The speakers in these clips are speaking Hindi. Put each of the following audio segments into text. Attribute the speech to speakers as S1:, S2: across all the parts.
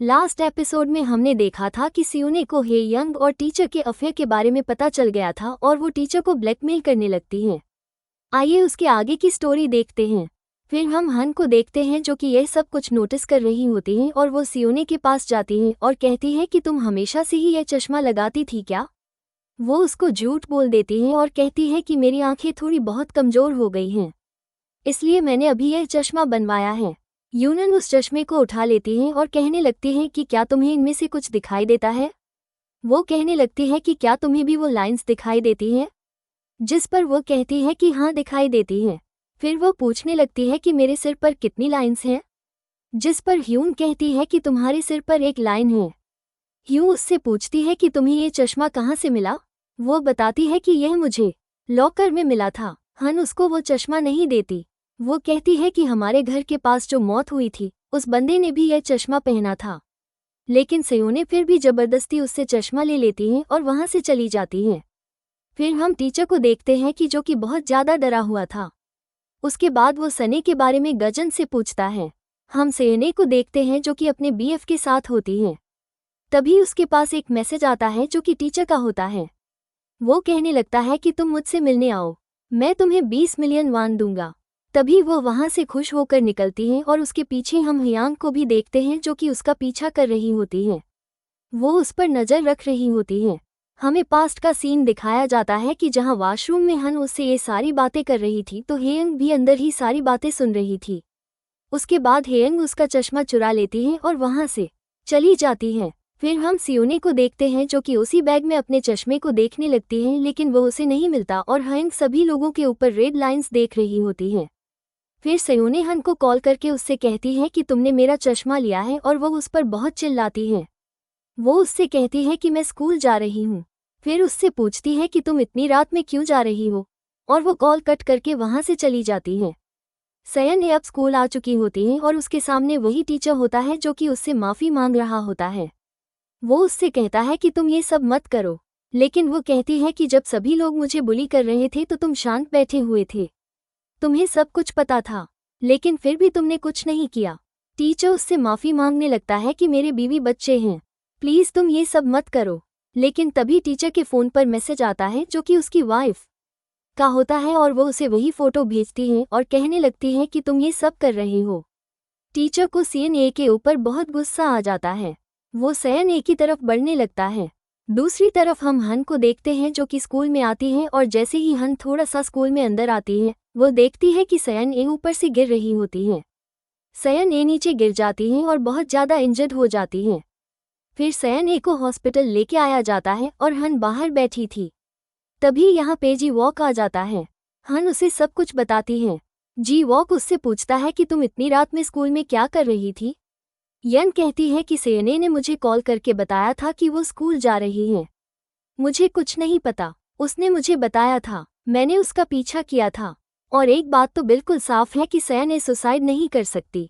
S1: लास्ट एपिसोड में हमने देखा था कि सियोने को हे यंग और टीचर के अफेयर के बारे में पता चल गया था और वो टीचर को ब्लैकमेल करने लगती हैं। आइए उसके आगे की स्टोरी देखते हैं। फिर हम हन को देखते हैं जो कि यह सब कुछ नोटिस कर रही होती हैं और वो सियोने के पास जाती हैं और कहती है कि तुम हमेशा से ही यह चश्मा लगाती थी क्या। वो उसको झूठ बोल देती हैं और कहती है कि मेरी आंखें थोड़ी बहुत कमज़ोर हो गई हैं, इसलिए मैंने अभी यह चश्मा बनवाया है। यूनन उस चश्मे को उठा लेती हैं और कहने लगती हैं कि क्या तुम्हें इनमें से कुछ दिखाई देता है। वो कहने लगती है कि क्या तुम्हें भी वो लाइंस दिखाई देती हैं, जिस पर वो कहती है कि हाँ दिखाई देती हैं। फिर वो पूछने लगती है कि मेरे सिर पर कितनी लाइंस हैं, जिस पर ह्यून कहती है कि तुम्हारे सिर पर एक लाइन है। ह्यू उससे पूछती है कि तुम्हें ये चश्मा कहाँ से मिला। वो बताती है कि यह मुझे लॉकर में मिला था। हन उसको वो चश्मा नहीं देती। वो कहती है कि हमारे घर के पास जो मौत हुई थी उस बंदे ने भी यह चश्मा पहना था, लेकिन सियोने फिर भी जबरदस्ती उससे चश्मा ले लेती हैं और वहाँ से चली जाती हैं। फिर हम टीचर को देखते हैं कि जो कि बहुत ज़्यादा डरा हुआ था। उसके बाद वो सने के बारे में गजन से पूछता है। हम सियोने को देखते हैं जो कि अपने बीएफ के साथ होती हैं। तभी उसके पास एक मैसेज आता है जो कि टीचर का होता है। वो कहने लगता है कि तुम मुझसे मिलने आओ, मैं तुम्हें 20 मिलियन वान दूंगा। तभी वो वहाँ से खुश होकर निकलती हैं और उसके पीछे हम हियांग को भी देखते हैं जो कि उसका पीछा कर रही होती हैं। वो उस पर नज़र रख रही होती हैं। हमें पास्ट का सीन दिखाया जाता है कि जहाँ वॉशरूम में हन उससे ये सारी बातें कर रही थी तो हेयंग भी अंदर ही सारी बातें सुन रही थी। उसके बाद हेयंग उसका चश्मा चुरा लेती हैं और वहाँ से चली जाती हैं। फिर हम सियोने को देखते हैं जो कि उसी बैग में अपने चश्मे को देखने लगती हैं, लेकिन वो उसे नहीं मिलता और हेयंग सभी लोगों के ऊपर रेड लाइंस देख रही होती हैं। फिर सियोने हन को कॉल करके उससे कहती है कि तुमने मेरा चश्मा लिया है और वो उस पर बहुत चिल्लाती है। वो उससे कहती है कि मैं स्कूल जा रही हूँ। फिर उससे पूछती है कि तुम इतनी रात में क्यों जा रही हो, और वो कॉल कट करके वहाँ से चली जाती है। सयन अब स्कूल आ चुकी होती है और उसके सामने वही टीचर होता है जो कि उससे माफ़ी मांग रहा होता है। वो उससे कहता है कि तुम ये सब मत करो, लेकिन वो कहती है कि जब सभी लोग मुझे बुली कर रहे थे तो तुम शांत बैठे हुए थे, तुम्हें सब कुछ पता था, लेकिन फिर भी तुमने कुछ नहीं किया। टीचर उससे माफ़ी मांगने लगता है कि मेरे बीवी बच्चे हैं, प्लीज़ तुम ये सब मत करो। लेकिन तभी टीचर के फ़ोन पर मैसेज आता है जो कि उसकी वाइफ का होता है और वो उसे वही फ़ोटो भेजती हैं और कहने लगती है कि तुम ये सब कर रहे हो। टीचर को सीएन ए के ऊपर बहुत गुस्सा आ जाता है। वो सयन ए की तरफ बढ़ने लगता है। दूसरी तरफ हम हन को देखते हैं जो कि स्कूल में आती है और जैसे ही हन थोड़ा सा स्कूल में अंदर आती है वो देखती है कि सयन ए ऊपर से गिर रही होती है। सयन ए नीचे गिर जाती हैं और बहुत ज़्यादा इंजर्ड हो जाती हैं। फिर सयन ए को हॉस्पिटल लेके आया जाता है और हन बाहर बैठी थी। तभी यहाँ पे जी वॉक आ जाता है। हन उसे सब कुछ बताती है। जी वॉक उससे पूछता है कि तुम इतनी रात में स्कूल में क्या कर रही थी। यन कहती है कि सयने ने मुझे कॉल करके बताया था कि वो स्कूल जा रही हैं। मुझे कुछ नहीं पता, उसने मुझे बताया था, मैंने उसका पीछा किया था। और एक बात तो बिल्कुल साफ है कि सयन सुसाइड नहीं कर सकती,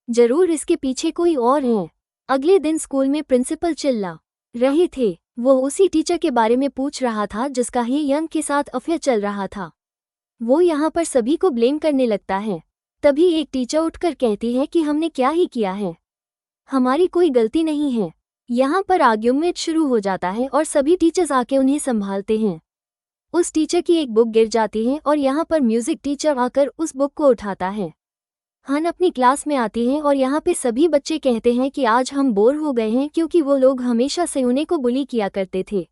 S1: जरूर इसके पीछे कोई और है। अगले दिन स्कूल में प्रिंसिपल चिल्ला रहे थे। वो उसी टीचर के बारे में पूछ रहा था जिसका ही यंग के साथ अफेयर चल रहा था। वो यहाँ पर सभी को ब्लेम करने लगता है। तभी एक टीचर उठकर कहती है कि हमने क्या ही किया है, हमारी कोई गलती नहीं है। यहाँ पर आर्ग्यूमेंट शुरू हो जाता है और सभी टीचर्स आके उन्हें संभालते हैं। उस टीचर की एक बुक गिर जाती है और यहाँ पर म्यूजिक टीचर आकर उस बुक को उठाता है। हन अपनी क्लास में आती है और यहाँ पे सभी बच्चे कहते हैं कि आज हम बोर हो गए हैं क्योंकि वो लोग हमेशा सियोने को बुली किया करते थे।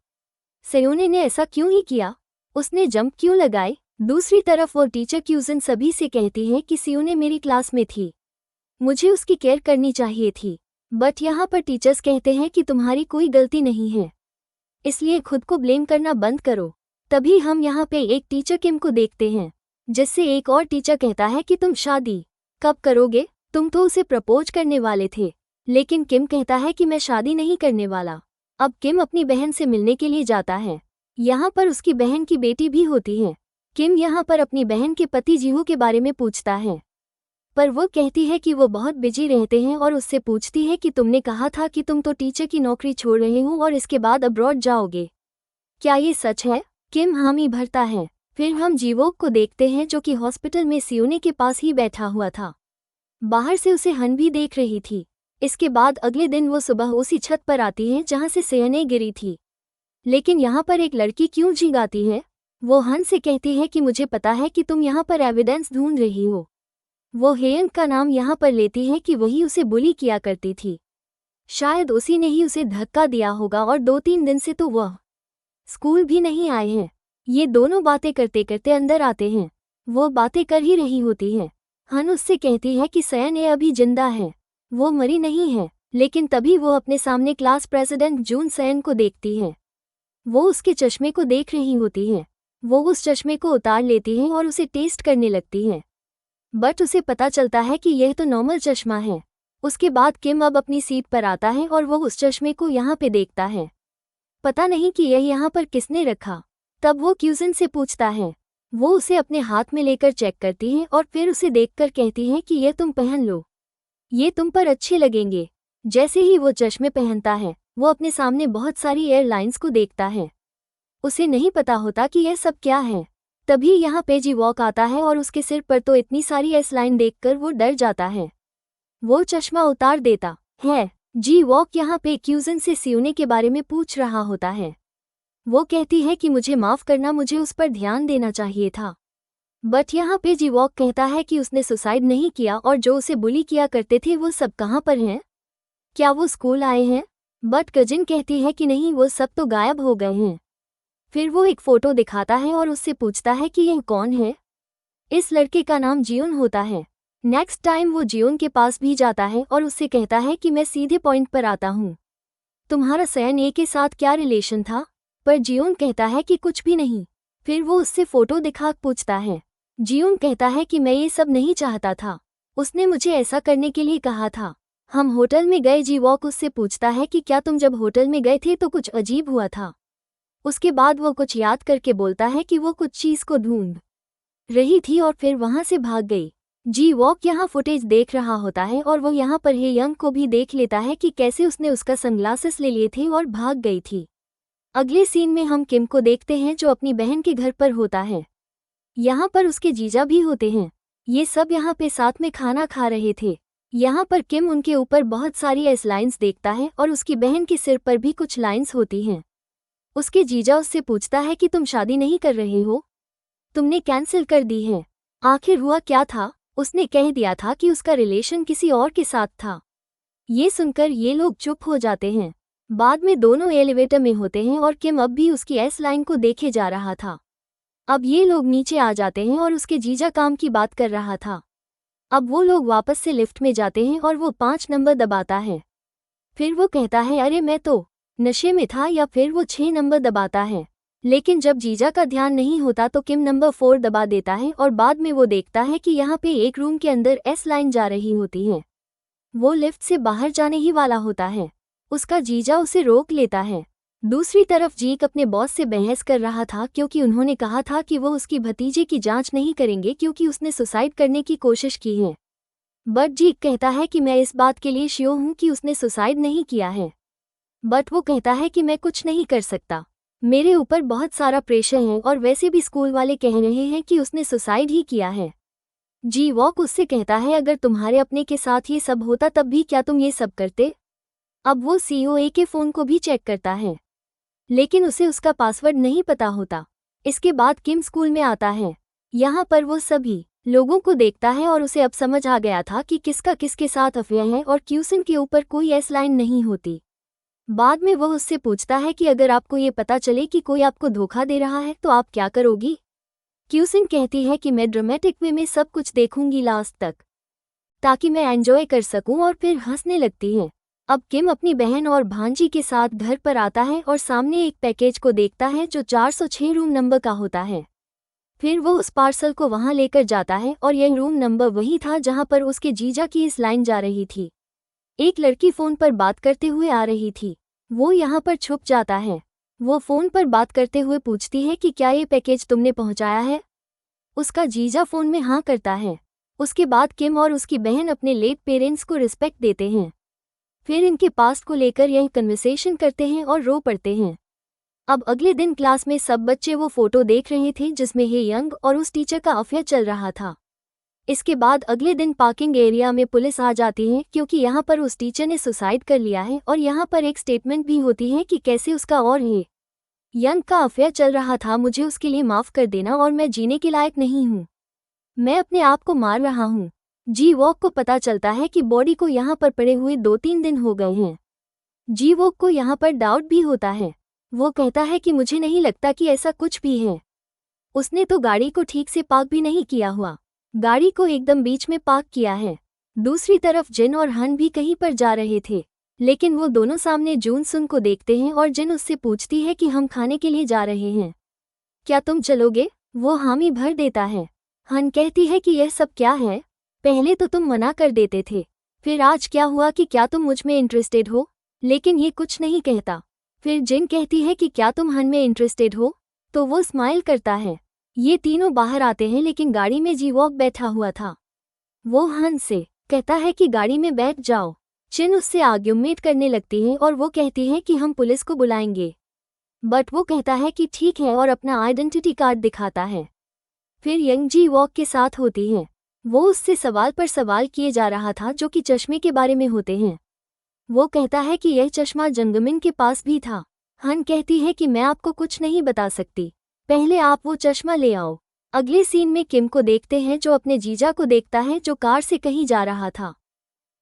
S1: सियोने ने ऐसा क्यों ही किया, उसने जंप क्यों लगाए। दूसरी तरफ वो टीचर क्यूजन सभी से कहती है कि सियोने मेरी क्लास में थी, मुझे उसकी केयर करनी चाहिए थी, बट यहाँ पर टीचर्स कहते हैं कि तुम्हारी कोई गलती नहीं है, इसलिए खुद को ब्लेम करना बंद करो। तभी हम यहाँ पे एक टीचर किम को देखते हैं, जिससे एक और टीचर कहता है कि तुम शादी कब करोगे, तुम तो उसे प्रपोज करने वाले थे। लेकिन किम कहता है कि मैं शादी नहीं करने वाला। अब किम अपनी बहन से मिलने के लिए जाता है। यहाँ पर उसकी बहन की बेटी भी होती है। किम यहाँ पर अपनी बहन के पति जीहू के बारे में पूछता है, पर वो कहती है कि वो बहुत बिजी रहते हैं और उससे पूछती है कि तुमने कहा था कि तुम तो टीचर की नौकरी छोड़ रहे हो और इसके बाद अब्रॉड जाओगे, क्या ये सच है। किम हामी भरता है। फिर हम जीवोक को देखते हैं जो कि हॉस्पिटल में सियोने के पास ही बैठा हुआ था। बाहर से उसे हन भी देख रही थी। इसके बाद अगले दिन वो सुबह उसी छत पर आती है जहाँ से सेहने गिरी थी। लेकिन यहाँ पर एक लड़की क्यों झिंगाती है? वो हन से कहती है कि मुझे पता है कि तुम यहाँ पर एविडेंस ढूंढ रही हो। वो हेयंग का नाम यहाँ पर लेती है कि वही उसे बुली किया करती थी। शायद उसी ने ही उसे धक्का दिया होगा और 2-3 दिन से तो वह स्कूल भी नहीं आए हैं। ये दोनों बातें करते करते अंदर आते हैं। वो बातें कर ही रही होती है। हन उससे कहती है कि सयन अभी जिंदा है, वो मरी नहीं है। लेकिन तभी वो अपने सामने क्लास प्रेसिडेंट जून सयन को देखती है। वो उसके चश्मे को देख रही होती है। वो उस चश्मे को उतार लेती है और उसे टेस्ट करने लगती है। बट उसे पता चलता है कि यह तो नॉर्मल चश्मा है। उसके बाद किम अब अपनी सीट पर आता है और वो उस चश्मे को यहाँ पे देखता है। पता नहीं कि यह यहाँ पर किसने रखा। तब वो क्यूजिन से पूछता है। वो उसे अपने हाथ में लेकर चेक करती है और फिर उसे देखकर कहती है कि यह तुम पहन लो, ये तुम पर अच्छे लगेंगे। जैसे ही वो चश्मे पहनता है, वो अपने सामने बहुत सारी एयरलाइंस को देखता है। उसे नहीं पता होता कि यह सब क्या है। तभी यहाँ पे जी वॉक आता है और उसके सिर पर तो इतनी सारी एयरलाइन देखकर वो डर जाता है। वो चश्मा उतार देता है। जी वॉक यहाँ पे क्यूजन से सियोने के बारे में पूछ रहा होता है। वो कहती है कि मुझे माफ करना, मुझे उस पर ध्यान देना चाहिए था। बट यहाँ पे जी वॉक कहता है कि उसने सुसाइड नहीं किया और जो उसे बुली किया करते थे वो सब कहाँ पर हैं? क्या वो स्कूल आए हैं? बट कजिन कहती है कि नहीं, वो सब तो गायब हो गए हैं। फिर वो एक फोटो दिखाता है और उससे पूछता है कि यह कौन है। इस लड़के का नाम जियोन होता है। नेक्स्ट टाइम वो जियोन के पास भी जाता है और उससे कहता है कि मैं सीधे पॉइंट पर आता हूँ, तुम्हारा सयन के साथ क्या रिलेशन था? पर जियोन कहता है कि कुछ भी नहीं। फिर वो उससे फोटो दिखा पूछता है। जियोन कहता है कि मैं ये सब नहीं चाहता था, उसने मुझे ऐसा करने के लिए कहा था। हम होटल में गए। जी वॉक उससे पूछता है कि क्या तुम जब होटल में गए थे तो कुछ अजीब हुआ था? उसके बाद वो कुछ याद करके बोलता है कि वो कुछ चीज़ को ढूंढ रही थी और फिर वहां से भाग गई। जी वॉक यहाँ फुटेज देख रहा होता है और वो यहाँ पर हेयंग को भी देख लेता है कि कैसे उसने उसका सनग्लासेस ले लिए थे और भाग गई थी। अगले सीन में हम किम को देखते हैं जो अपनी बहन के घर पर होता है। यहाँ पर उसके जीजा भी होते हैं। ये सब यहाँ पे साथ में खाना खा रहे थे। यहाँ पर किम उनके ऊपर बहुत सारी एयरलाइंस देखता है और उसकी बहन के सिर पर भी कुछ लाइंस होती हैं। उसके जीजा उससे पूछता है कि तुम शादी नहीं कर रहे हो, तुमने कैंसिल कर दी है। आखिर हुआ क्या था? उसने कह दिया था कि उसका रिलेशन किसी और के साथ था। ये सुनकर ये लोग चुप हो जाते हैं। बाद में दोनों एलिवेटर में होते हैं और किम अब भी उसकी एस लाइन को देखे जा रहा था। अब ये लोग नीचे आ जाते हैं और उसके जीजा काम की बात कर रहा था। अब वो लोग वापस से लिफ्ट में जाते हैं और वो 5 नंबर दबाता है। फिर वो कहता है अरे मैं तो नशे में था, या फिर वो 6 नंबर दबाता है। लेकिन जब जीजा का ध्यान नहीं होता तो किम नंबर 4 दबा देता है और बाद में वो देखता है कि यहाँ पे एक रूम के अंदर एस लाइन जा रही होती है। वो लिफ्ट से बाहर जाने ही वाला होता है। उसका जीजा उसे रोक लेता है। दूसरी तरफ जीक अपने बॉस से बहस कर रहा था क्योंकि उन्होंने कहा था कि वो उसकी भतीजे की जांच नहीं करेंगे क्योंकि उसने सुसाइड करने की कोशिश की है। बट जीक कहता है कि मैं इस बात के लिए श्योर हूँ कि उसने सुसाइड नहीं किया है। बट वो कहता है कि मैं कुछ नहीं कर सकता, मेरे ऊपर बहुत सारा प्रेशर है और वैसे भी स्कूल वाले कह रहे हैं कि उसने सुसाइड ही किया है। जी वॉक उससे कहता है अगर तुम्हारे अपने के साथ ये सब होता तब भी क्या तुम ये सब करते? अब वो सीओए के फ़ोन को भी चेक करता है, लेकिन उसे उसका पासवर्ड नहीं पता होता। इसके बाद किम स्कूल में आता है। यहाँ पर वो सभी लोगों को देखता है और उसे अब समझ आ गया था कि किसका किसके साथ अफेयर है और क्यूसिन के ऊपर कोई एस लाइन नहीं होती। बाद में वो उससे पूछता है कि अगर आपको ये पता चले कि कोई आपको धोखा दे रहा है तो आप क्या करोगी? क्यूसिन कहती है कि मैं ड्रामेटिक वे में सब कुछ देखूंगी लास्ट तक, ताकि मैं एंजॉय कर सकूं, और फिर हंसने लगती है। अब किम अपनी बहन और भांजी के साथ घर पर आता है और सामने एक पैकेज को देखता है जो 406 रूम नंबर का होता है। फिर वो उस पार्सल को वहां लेकर जाता है और यह रूम नंबर वही था जहां पर उसके जीजा की इस लाइन जा रही थी। एक लड़की फ़ोन पर बात करते हुए आ रही थी। वो यहाँ पर छुप जाता है। वो फ़ोन पर बात करते हुए पूछती है कि क्या ये पैकेज तुमने पहुँचाया है? उसका जीजा फ़ोन में हाँ करता है। उसके बाद किम और उसकी बहन अपने लेट पेरेंट्स को रिस्पेक्ट देते हैं। फिर इनके पास्ट को लेकर यह कन्वर्सेशन करते हैं और रो पड़ते हैं। अब अगले दिन क्लास में सब बच्चे वो फोटो देख रहे थे जिसमें हेयंग और उस टीचर का अफेयर चल रहा था। इसके बाद अगले दिन पार्किंग एरिया में पुलिस आ जाती है क्योंकि यहाँ पर उस टीचर ने सुसाइड कर लिया है और यहाँ पर एक स्टेटमेंट भी होती है कि कैसे उसका और ये यंग का अफेयर चल रहा था, मुझे उसके लिए माफ़ कर देना और मैं जीने के लायक नहीं हूँ, मैं अपने आप को मार रहा हूँ। जी वॉक को पता चलता है कि बॉडी को यहाँ पर पड़े हुए 2-3 दिन हो गए हैं। जी वॉक को यहाँ पर डाउट भी होता है। वो कहता है कि मुझे नहीं लगता कि ऐसा कुछ भी है, उसने तो गाड़ी को ठीक से पार्क भी नहीं किया हुआ, गाड़ी को एकदम बीच में पार्क किया है। दूसरी तरफ जिन और हन भी कहीं पर जा रहे थे, लेकिन वो दोनों सामने जून सुन को देखते हैं और जिन उससे पूछती है कि हम खाने के लिए जा रहे हैं, क्या तुम चलोगे? वो हामी भर देता है। हन कहती है कि यह सब क्या है, पहले तो तुम मना कर देते थे, फिर आज क्या हुआ कि क्या तुम मुझ में इंटरेस्टेड हो? लेकिन ये कुछ नहीं कहता। फिर जिन कहती है कि क्या तुम हन में इंटरेस्टेड हो? तो वो स्माइल करता है। ये तीनों बाहर आते हैं लेकिन गाड़ी में जी वॉक बैठा हुआ था। वो हन से कहता है कि गाड़ी में बैठ जाओ। चिन उससे आर्ग्यूमेंट करने लगती है और वो कहती है कि हम पुलिस को बुलाएंगे, बट वो कहता है कि ठीक है और अपना आइडेंटिटी कार्ड दिखाता है। फिर यंग जी वॉक के साथ होती है। वो उससे सवाल पर सवाल किए जा रहा था जो कि चश्मे के बारे में होते हैं। वो कहता है कि यह चश्मा जंगमिन के पास भी था। हन कहती है कि मैं आपको कुछ नहीं बता सकती, पहले आप वो चश्मा ले आओ। अगले सीन में किम को देखते हैं जो अपने जीजा को देखता है जो कार से कहीं जा रहा था।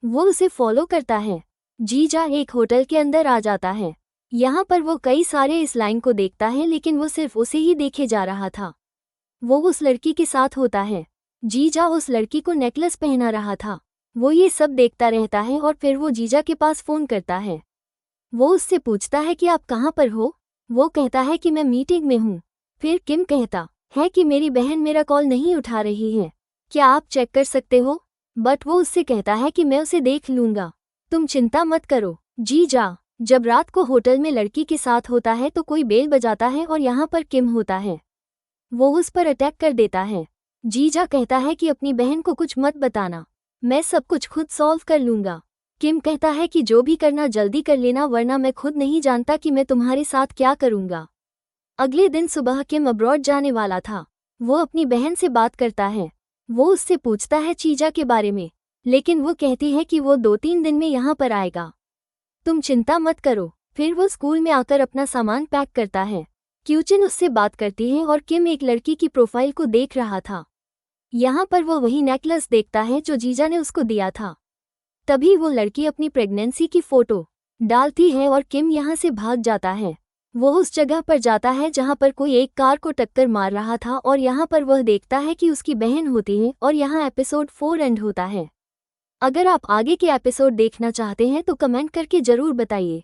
S1: वो उसे फॉलो करता है। जीजा एक होटल के अंदर आ जाता है। यहाँ पर वो कई सारे इस लाइन को देखता है लेकिन वो सिर्फ उसे ही देखे जा रहा था। वो उस लड़की के साथ होता है। जीजा उस लड़की को नेकलेस पहना रहा था। वो ये सब देखता रहता है और फिर वो जीजा के पास फ़ोन करता है। वो उससे पूछता है कि आप कहाँ पर हो? वो कहता है कि मैं मीटिंग में हूँ। फिर किम कहता है कि मेरी बहन मेरा कॉल नहीं उठा रही है, क्या आप चेक कर सकते हो? बट वो उससे कहता है कि मैं उसे देख लूँगा, तुम चिंता मत करो। जीजा जब रात को होटल में लड़की के साथ होता है तो कोई बेल बजाता है और यहाँ पर किम होता है। वो उस पर अटैक कर देता है। जीजा कहता है कि अपनी बहन को कुछ मत बताना, मैं सब कुछ खुद सॉल्व कर लूँगा। किम कहता है कि जो भी करना जल्दी कर लेना वरना मैं खुद नहीं जानता कि मैं तुम्हारे साथ क्या करूँगा। अगले दिन सुबह किम अब्रॉड जाने वाला था। वो अपनी बहन से बात करता है। वो उससे पूछता है चीजा के बारे में, लेकिन वो कहती है कि वो 2-3 दिन में यहाँ पर आएगा, तुम चिंता मत करो। फिर वो स्कूल में आकर अपना सामान पैक करता है। क्यूचिन उससे बात करती है और किम एक लड़की की प्रोफाइल को देख रहा था। यहाँ पर वो वही नेकलेस देखता है जो जीजा ने उसको दिया था। तभी वो लड़की अपनी प्रेगनेंसी की फोटो डालती है और किम यहाँ से भाग जाता है। वो उस जगह पर जाता है जहाँ पर कोई एक कार को टक्कर मार रहा था और यहाँ पर वह देखता है कि उसकी बहन होती है और यहाँ एपिसोड 4 एंड होता है। अगर आप आगे के एपिसोड देखना चाहते हैं तो कमेंट करके ज़रूर बताइए।